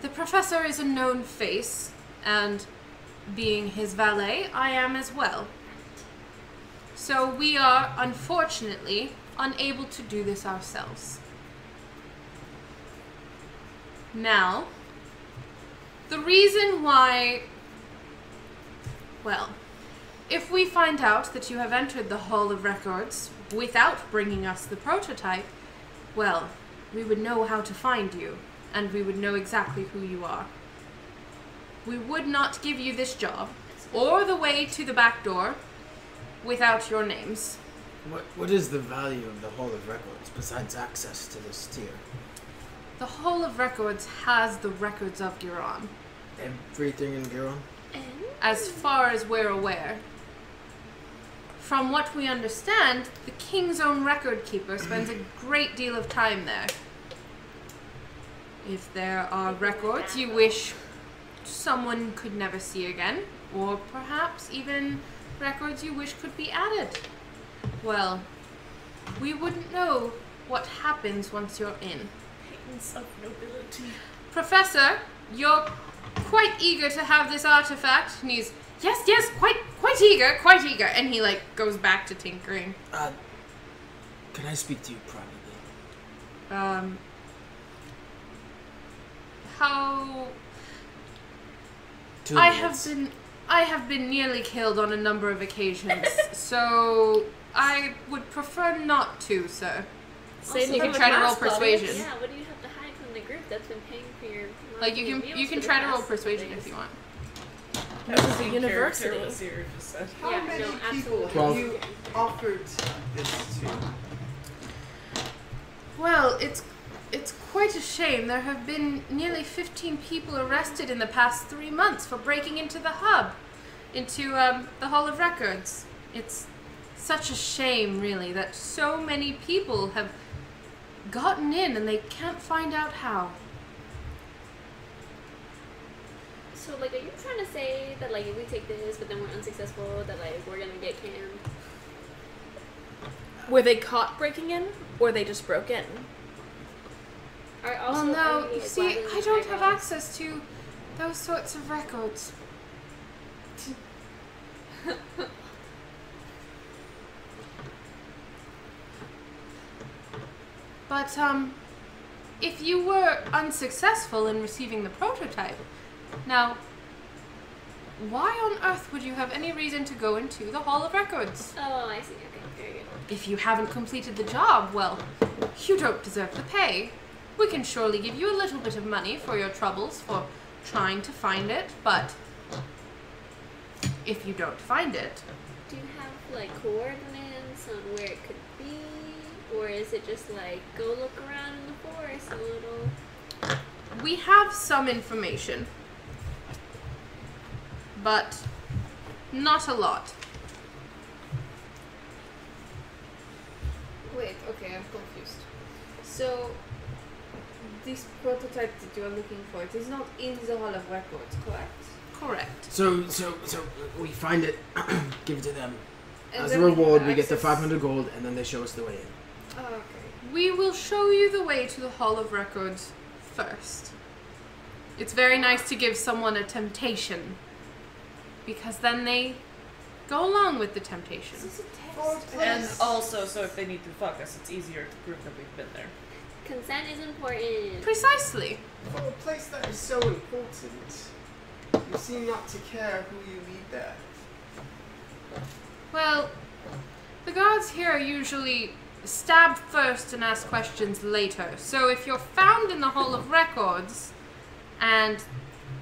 The professor is a known face, and being his valet, I am as well. So we are, unfortunately, unable to do this ourselves. Now, the reason why... Well, if we find out that you have entered the Hall of Records without bringing us the prototype, well, we would know how to find you, and we would know exactly who you are. We would not give you this job, or the way to the back door, without your names. What is the value of the Hall of Records besides access to this tier? The Hall of Records has the records of Giron, Everything in Giron? as far as we're aware. From what we understand, the king's own record keeper spends a great deal of time there. If there are records you wish someone could never see again, or perhaps even records you wish could be added, well, we wouldn't know what happens once you're in. Patents of nobility. Professor, you're quite eager to have this artifact. And he's, yes, quite eager. And he, like, goes back to tinkering. Can I speak to you privately? How... 2 minutes. I have been nearly killed on a number of occasions, so I would prefer not to, sir. Save You can try to roll persuasion. Yeah, what do you have to hide from the group that's been paying for your Like, you can try to roll persuasion if you want. This is a university. How Yeah, many no, people absolutely. have you offered this to? Well, it's quite a shame. There have been nearly 15 people arrested in the past 3 months for breaking into the hub, into the Hall of Records. It's such a shame, really, that so many people have gotten in and they can't find out how. So, like, are you trying to say that, like, if we take this, but then we're unsuccessful, that, like, we're gonna get canned? Were they caught breaking in, or they just broke in? Are Well, also, no, are we, you like, see, why I doesn't don't Tyrell- have access to those sorts of records. But, if you were unsuccessul in receiving the prototype, now, why on earth would you have any reason to go into the Hall of Records? Oh, I see. Okay, very good. If you haven't completed the job, well, you don't deserve the pay. We can surely give you a little bit of money for your troubles for trying to find it, but if you don't find it, Do you have, like, coordinates on where it could be? Or is it just, like, go look around in the forest a little? we have some information, but not a lot. Wait, okay, I'm confused. So, this prototype that you are looking for, it is not in the Hall of Records, correct? Correct. So we find it, give it to them. And As a then we have reward, we get the access- 500 gold, and then they show us the way in. Oh, okay. We will show you the way to the Hall of Records first. It's very nice to give someone a temptation, because then they go along with the temptation. This is a For a test. And place- also, so if they need to fuck us, it's easier to prove that we've been there. Consent is important. Precisely. For a place that is so important, you seem not to care who you lead there. Well, the guards here are usually stabbed first and ask questions later. So if you're found in the Hall of Records and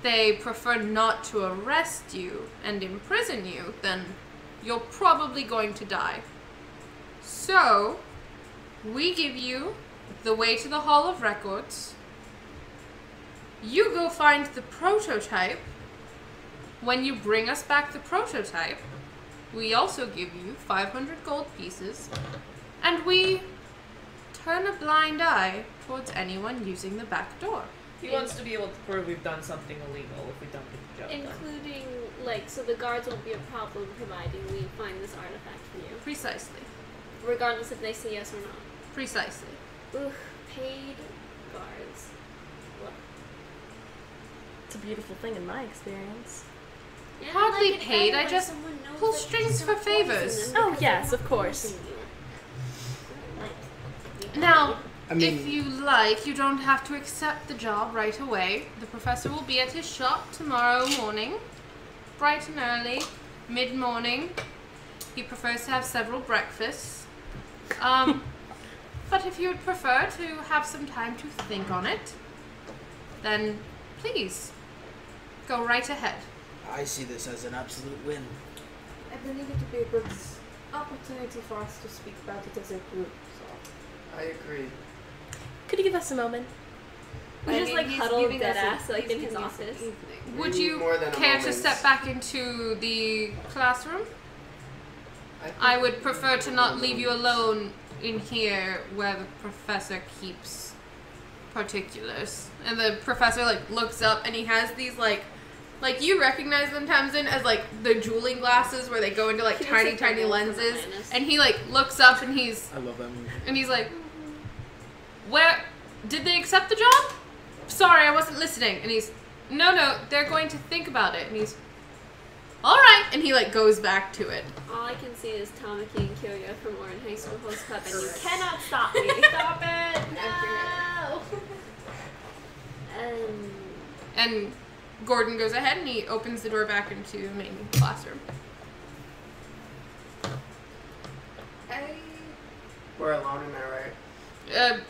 they prefer not to arrest you and imprison you, then you're probably going to die. So, we give you the way to the Hall of Records. You go find the prototype. When you bring us back the prototype, we also give you 500 gold pieces, and we turn a blind eye towards anyone using the back door. He wants to be able to prove we've done something illegal if we don't get the job done. Including, like, so the guards won't be a problem providing we find this artifact for you. Precisely. Regardless if they see us or not. Precisely. Ooh, paid guards. What? It's a beautiful thing in my experience. Yeah, Hardly like, paid, I when just someone knows pull that strings you're for poison favors. them Oh, because yes, they're of course. poisoning you. Like, Now, I mean, if you like, you don't have to accept the job right away. The professor will be at his shop tomorrow morning, bright and early, mid-morning. He prefers to have several breakfasts. But if you would prefer to have some time to think on it, then please, go right ahead. I see this as an absolute win. I believe it to be a good opportunity for us to speak about it as a group. So I agree. Could you give us a moment? We just like he's huddled giving dead us a- ass like he's in his giving us an office. evening. Would We need you more than a care to moment. step back into the classroom? think I would prefer to not leave you alone in here where the professor keeps particulars. And the professor like looks up and he has these like you recognize them, Tamsin, as like the jeweling glasses where they go into like He looks tiny like tiny the wolf from lenses. Atlantis. And he like looks up and he's I love that movie. like, where did they accept the job? Sorry, I wasn't listening. And he's no, they're going to think about it. And he's all right, and he like goes back to it. All I can see is Tamaki and Kyoya from Orin High School Host Club, and you cannot stop me. Stop it! No! And Gordon goes ahead and he opens the door back into the main classroom. we're alone in there, right?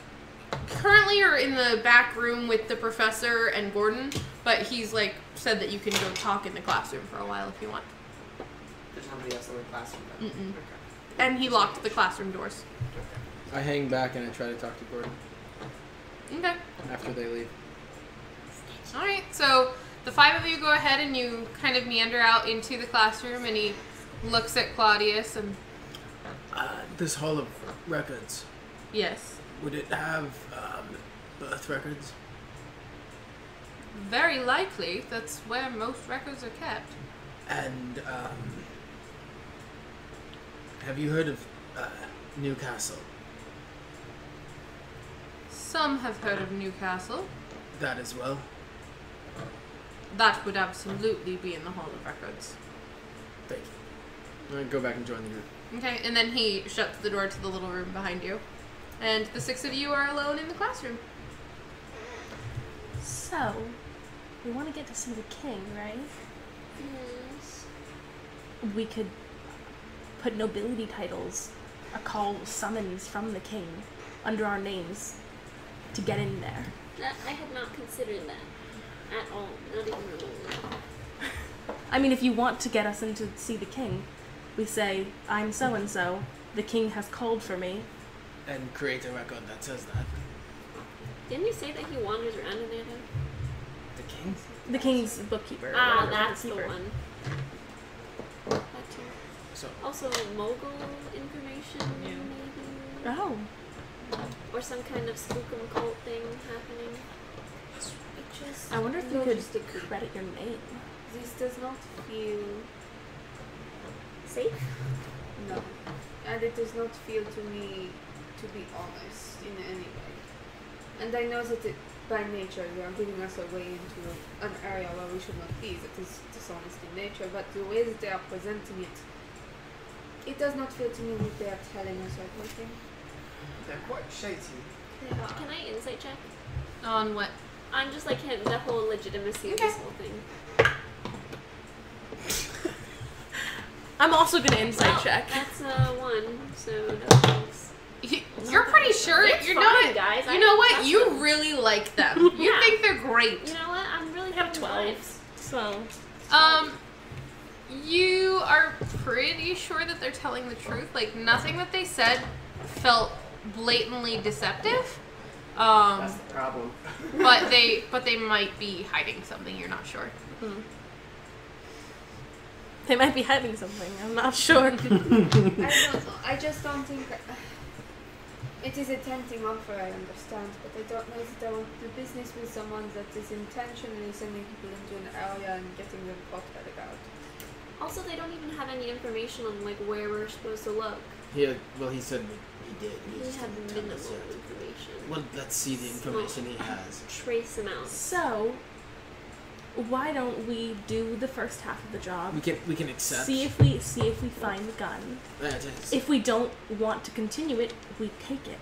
Currently you're in the back room with the professor and Gordon, but he's like said that you can go talk in the classroom for a while if you want. There's nobody else in the classroom. Then. Mm-mm. Okay. And he locked the classroom doors. I hang back and I try to talk to Gordon Okay. after they leave. Alright, so the five of you go ahead and you kind of meander out into the classroom and he looks at Claudius and This Hall of Records, yes. would it have birth records? Very likely that's where most records are kept. And have you heard of Newcastle? Some have heard of Newcastle. That as well. That would absolutely be in the Hall of Records. Thank you. I go back and join the group. Okay, and then he shuts the door to the little room behind you. And the six of you are alone in the classroom. So, we want to get to see the king, right? Yes. We could put nobility titles, a call summons from the king, under our names to get in there. I had not considered that at all. Not even remotely. I mean, if you want to get us in to see the king, we say, I'm so-and-so, the king has called for me. And create a record that says that. Didn't you say that he wanders around in there though? The king? The king's bookkeeper. Ah, or that's the bookkeeper. one. That too. So, Also, mogul information, Yeah. maybe? Oh. Or some kind of spookum cult thing happening. It just I wonder if you could Logistically. credit your name. This does not feel safe. no, and it does not feel to me to be honest in any way. And I know that by nature they are giving us a way into an area where we should not be. That is dishonest in nature. But the way that they are presenting it, it does not feel to me that they are telling us everything. They're quite shady. Can I insight check? On what? I'm just like him, the whole legitimacy of this whole thing. I'm also gonna insight Well, check. That's 1, so no thanks. You're pretty sure It's you're fine, not. guys. You I know what? trust You them. really like them. You Yeah. think they're great. You know what? I'm really I have good 12. with So, You are pretty sure that they're telling the truth. Like nothing that they said felt blatantly deceptive. That's the problem. But they might be hiding something. You're not sure. they might be hiding something. I'm not sure. I don't know. I just don't think it is a tempting offer. I understand, but I don't know if I want to do business with someone that is intentionally sending people into an area and getting them caught by the guard. Also, they don't even have any information on like where we're supposed to look. he said he did. He just had didn't tell minimal us yet. information. Well, let's see the information he has. Trace amounts. So, why don't we do the first half of the job? We can accept. See if we find the gun. Just, If we don't want to continue it, we take it.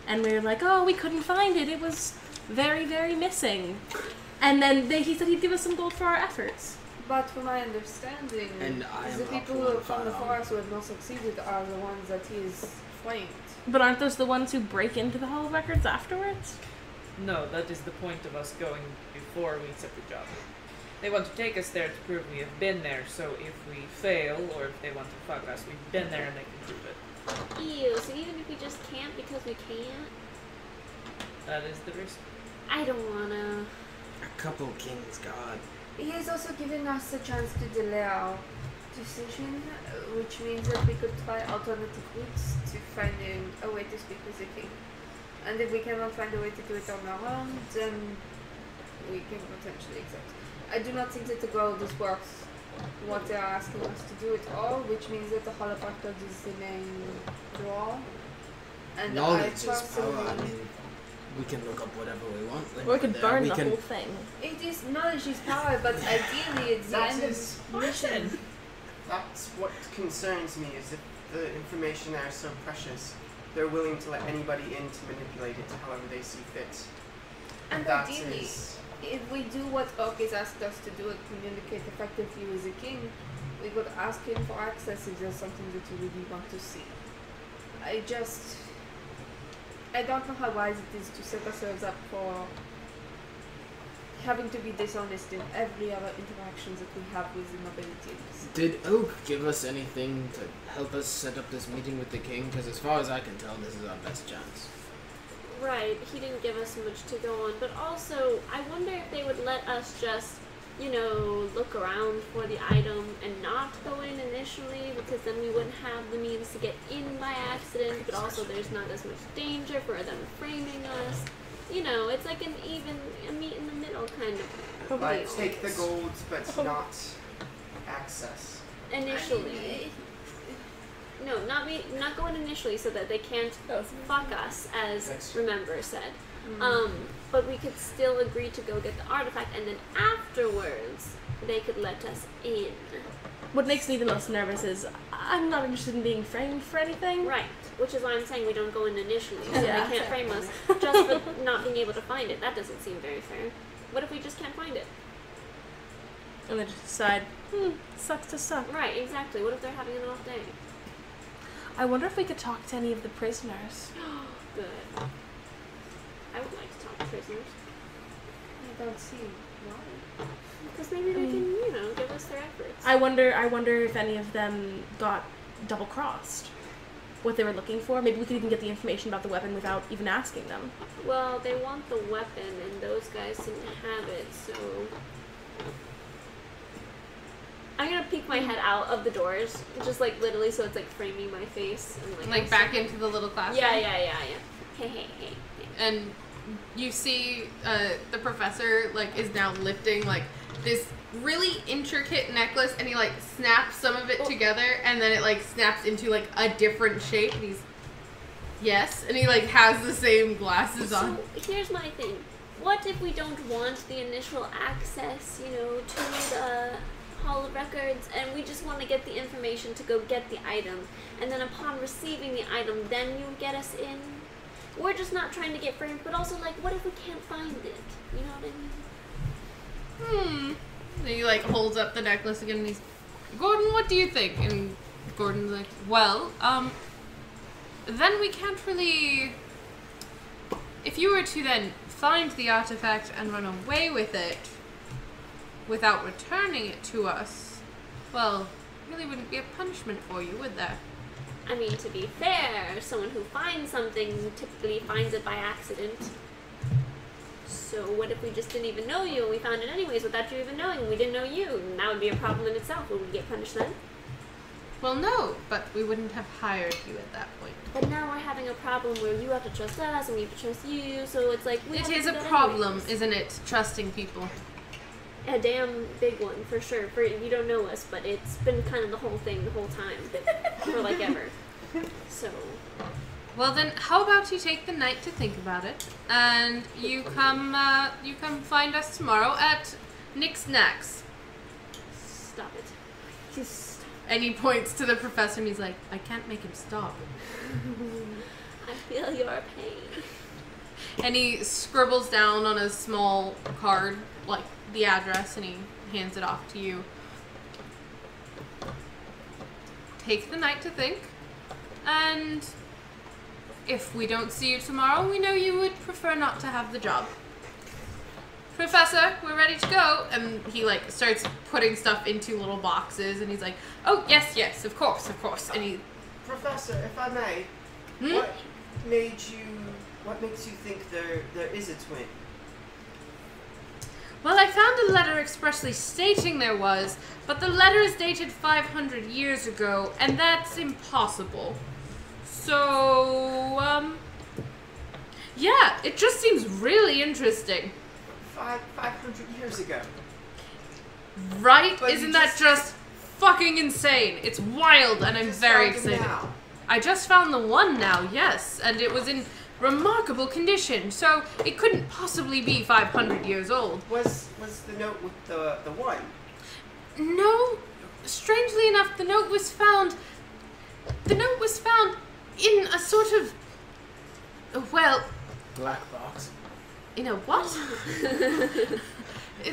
And we're like, oh, we couldn't find it. It was very, very missing. And then he said he'd give us some gold for our efforts. But from my understanding, And I the am people up for who from the firearm. forest who have not succeeded are the ones that he is framed. But aren't those the ones who break into the Hall of Records afterwards? No, that is the point of us going before we accept the job. They want to take us there to prove we have been there, so if we fail, or if they want to fuck us, we've been there and they can prove it. Ew, so even if we just can't because we can't? That is the risk. I don't wanna. A couple kings, God. He is also giving us a chance to delay our decision, which means that we could try alternative routes to find a way to speak with the king. And if we cannot find a way to do it on our own, then we can potentially accept. I do not think that the gold is worth what they are asking us to do at all, which means that the hollow record is the main draw. And Knowledge I is power. I personally... mean, we can look up whatever we want. Or we could burn we the can- whole thing. It is knowledge is power, but ideally it's the That end is- of mission. That's what concerns me, is that the information there is so precious. They're willing to let anybody in to manipulate it however they see fit. And That ideally, is- if we do what Oak has asked us to do and communicate effectively with the king, we could ask him for access if there's something that you really want to see. I don't know how wise it is to set ourselves up for having to be dishonest in every other interaction that we have with the nobility. Did Oak give us anything to help us set up this meeting with the king? Because as far as I can tell, this is our best chance. Right, he didn't give us much to go on, but also, I wonder if they would let us just, you know, look around for the item and not go in initially, because then we wouldn't have the means to get in by accident, but also there's not as much danger for them framing us. You know, it's like a meet in the middle kind of Like, deal. take the gold, but not access. Initially. No, not going initially so that they can't fuck us, as Remember said. But we could still agree to go get the artifact, and then afterwards they could let us in. What makes me the most nervous is I'm not interested in being framed for anything. Right, which is why I'm saying we don't go in initially, so Yeah. they can't frame us just for not being able to find it. That doesn't seem very fair. What if we just can't find it? And then just decide, sucks to suck. Right, exactly. What if they're having an off day? I wonder if we could talk to any of the prisoners. Good. I would like to talk to prisoners. I don't see why. Because maybe they can, you know, give us their efforts. I wonder if any of them got double-crossed. What they were looking for. Maybe we could even get the information about the weapon without even asking them. Well, they want the weapon, and those guys didn't have it, so... I'm gonna peek my head out of the doors, just like literally so it's like framing my face. And, Like back into the little classroom. Yeah. Hey. And you see the professor like is now lifting like this really intricate necklace, and he like snaps some of it together, and then it like snaps into like a different shape. And he's and he like has the same glasses on. So here's my thing: what if we don't want the initial access, you know, to the Hall of Records, and we just want to get the information to go get the item, and then upon receiving the item, then you get us in? We're just not trying to get framed, but also like, what if we can't find it? You know what I mean? And he like holds up the necklace again, and he's, Gordon, what do you think? And Gordon's like, well, then we can't really. If you were to then find the artifact and run away with it without returning it to us, well, really wouldn't be a punishment for you, would there? I mean, to be fair, someone who finds something typically finds it by accident. So what if we just didn't even know you and we found it anyways without you even knowing? We didn't know you, and that would be a problem in itself. Would we get punished then? Well, no, but we wouldn't have hired you at that point. But now we're having a problem where you have to trust us and we have to trust you, so it's like we have It to is do a that problem, anyways. isn't it, trusting people? A damn big one, for sure. For you don't know us, but it's been kind of the whole thing the whole time. For like ever. So... Well then, how about you take the night to think about it, and you come find us tomorrow at Nick's Knacks. Stop it. Just stop. And he points to the professor and he's like, I can't make him stop. I feel your pain. And he scribbles down on a small card, like, the address, and he hands it off to you. Take the night to think, and if we don't see you tomorrow, we know you would prefer not to have the job. Professor, we're ready to go. And he like starts putting stuff into little boxes, and he's like, oh yes, of course. And he, Professor, if I may, what makes you think there is a twin? well, I found a letter expressly stating there was, but the letter is dated 500 years ago, and that's impossible. So, yeah, it just seems really interesting. 500 years ago. Right? But Isn't you that just- just fucking insane? It's wild, and I'm Just very found them excited. now. I just found the one now, yes, and it was in remarkable condition, so it couldn't possibly be 500 years old. Was the note with the one? No, strangely enough, the note was found in a sort of, well, Black box. in a what?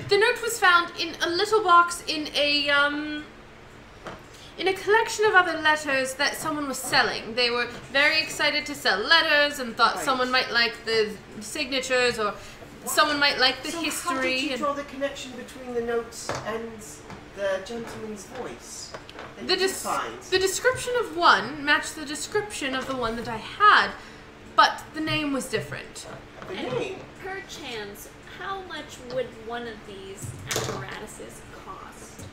The note was found in a little box in a collection of other letters that someone was selling. They were very excited to sell letters and thought Right. someone might like the signatures or someone might like the So history. how did you and draw the connection between the notes and the gentleman's voice? that the, you find? the description of one matched the description of the one that I had, but the name was different. The name. Perchance, how much would one of these apparatuses cost?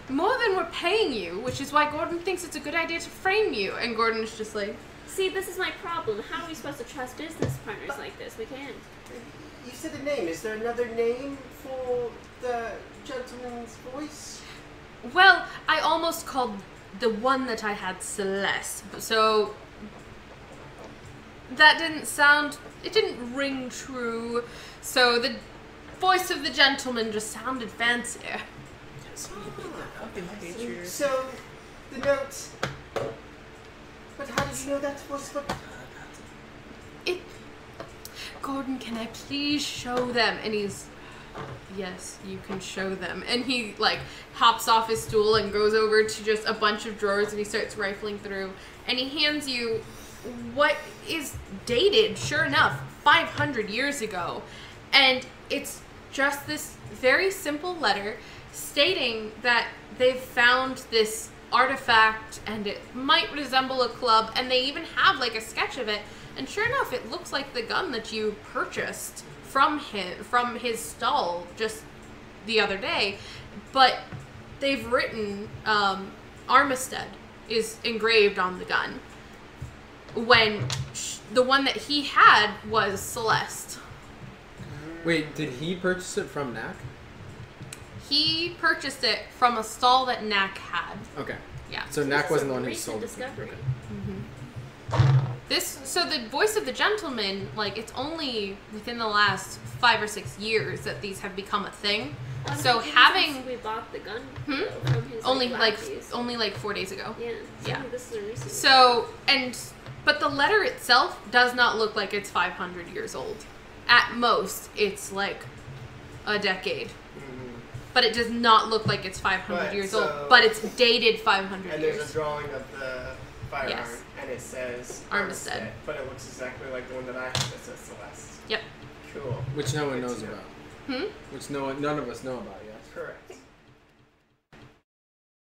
More than we're paying you, which is why Gordon thinks it's a good idea to frame you. And Gordon's just like, See, this is my problem. How are we supposed to trust business partners like this? We can't. You said a name. Is there another name for the gentleman's voice? well, I almost called the one that I had Celeste, so that it didn't ring true, so the voice of the gentleman just sounded fancier. Fucking hate you. So, the note. But how did you know that was what? Gordon, can I please show them? And he's, yes, you can show them. And he like hops off his stool and goes over to just a bunch of drawers and he starts rifling through. And he hands you what is dated, sure enough, 500 years ago. And it's just this very simple letter stating that they've found this artifact and it might resemble a club, and they even have like a sketch of it. And sure enough, it looks like the gun that you purchased from his stall just the other day. But they've written Armistead is engraved on the gun, when the one that he had was Celeste. Wait, did he purchase it from Knack? He purchased it from a stall that Knack had. Okay. Yeah. So This Knack is wasn't a the one who recent sold it. discovery. So the voice of the gentleman, like, it's only within the last 5 or 6 years that these have become a thing. Well, So I think having since we bought the gun Hmm? though, from his only lab use. only like 4 days ago. Yeah. So Yeah. This is a recent. So but the letter itself does not look like it's 500 years old. At most, it's like a decade. But it does not look like it's 500 But, years so- old. But it's dated 500 And years. there's a drawing of the firearm, Yes. and it says Armistead. but it looks exactly like the one that I have that says Celeste. Yep. Cool. Which no one Good to knows know. about. Hmm? Which none of us know about yet. Correct.